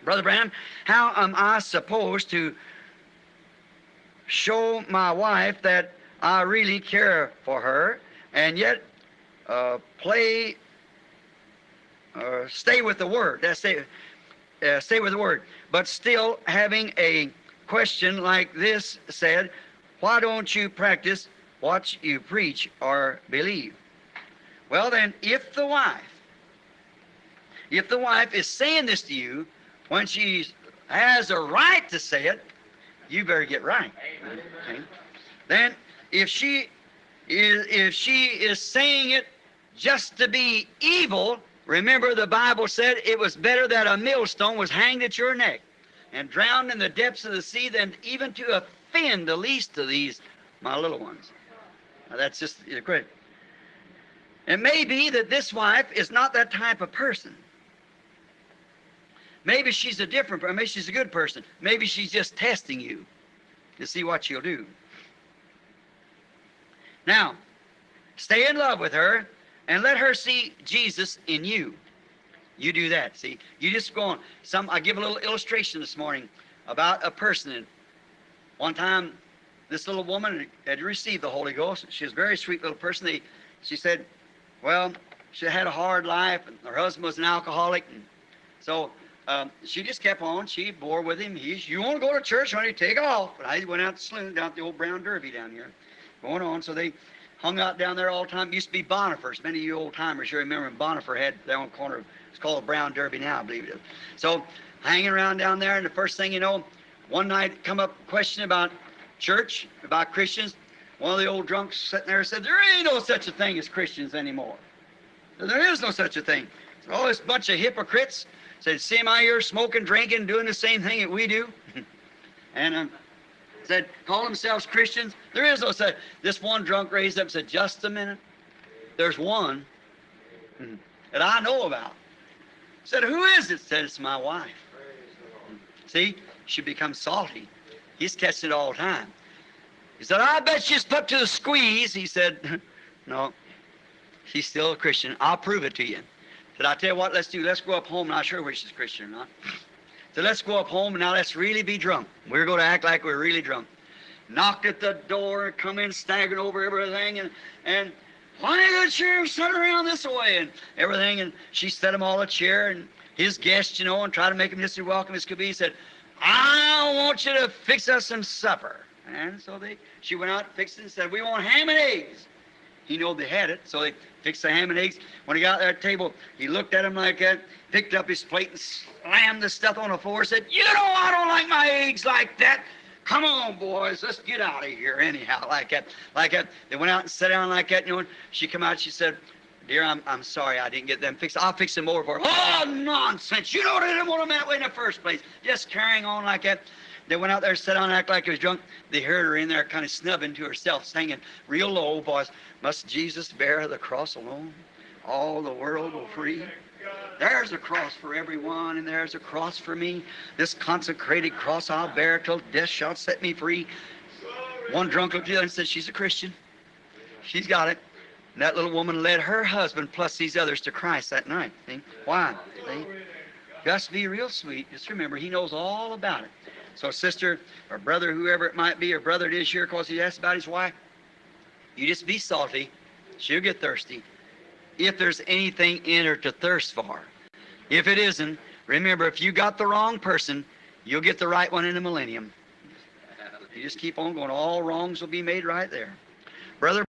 Brother Branham, how am I supposed to show my wife that I really care for her and yet stay with the Word? Stay with the Word. But still having a question like this said, why don't you practice what you preach or believe? Well then, if the wife is saying this to you when she has a right to say it, you better get right. Okay? Then if she is saying it just to be evil, remember the Bible said it was better that a millstone was hanged at your neck and drowned in the depths of the sea than even to offend the least of these, my little ones. Now that's just great. It may be that this wife is not that type of person. Maybe she's a different person. Maybe she's a good person. Maybe she's just testing you to see what you'll do. Now, stay in love with her and let her see Jesus in you. You do that, see. You just go on. I give a little illustration this morning about a person. One time, this little woman had received the Holy Ghost. She was a very sweet little person. She said, well, she had a hard life, and her husband was an alcoholic. And so she just kept on. She bore with him. You want to go to church, honey? Take off. But I went out to the saloon down at the old Brown Derby down here. Going on. So they hung out down there all the time. It used to be Bonifer's. Many of you old-timers, you remember when Bonifer had their own corner. It's called Brown Derby now, I believe it is. So hanging around down there, and the first thing you know, one night come up a question about church, about Christians. One of the old drunks sitting there said, there ain't no such a thing as Christians anymore. There is no such a thing. So all this bunch of hypocrites said, see them out here smoking, drinking, doing the same thing that we do. And said, call themselves Christians. There is no such. This one drunk raised up and said, just a minute. There's one that I know about. Said, who is it? Said, it's my wife. See, she becomes salty. He's catching it all the time. He said, I bet she's put to the squeeze. He said, no, she's still a Christian. I'll prove it to you. Said, I'll tell you what, let's do. Let's go up home. I'm not sure whether she's Christian or not. So let's go up home and now let's really be drunk. We're going to act like we're really drunk. Knocked at the door, come in staggering over everything, and why the chair set around this way and everything. And she set him all a chair and his guests, and tried to make him just as welcome as could be. He said, I want you to fix us some supper. And so she went out and fixed it and said, we want ham and eggs. He knew they had it, so they fixed the ham and eggs. When he got there at the table, he looked at him like that, picked up his plate and slammed the stuff on the floor and said, I don't like my eggs like that. Come on, boys, let's get out of here anyhow, like that. They went out and sat down like that, and she come out, she said, dear, I'm sorry I didn't get them fixed. I'll fix them over for her. Oh, nonsense. They didn't want them that way in the first place. Just carrying on like that. They went out there, sat down, and acted like he was drunk. They heard her in there kind of snubbing to herself, singing real low voice, must Jesus bear the cross alone? All the world will free. There's a cross for everyone, and there's a cross for me. This consecrated cross I'll bear till death shall set me free. One drunk looked at the other and said, she's a Christian. She's got it. And that little woman led her husband plus these others to Christ that night. See? Why? See? Just be real sweet. Just remember, he knows all about it. So sister or brother, whoever it might be, or brother it is here because he asked about his wife, you just be salty. She'll get thirsty. If there's anything in her to thirst for. If it isn't, remember, if you got the wrong person, you'll get the right one in the millennium. You just keep on going. All wrongs will be made right there. Brother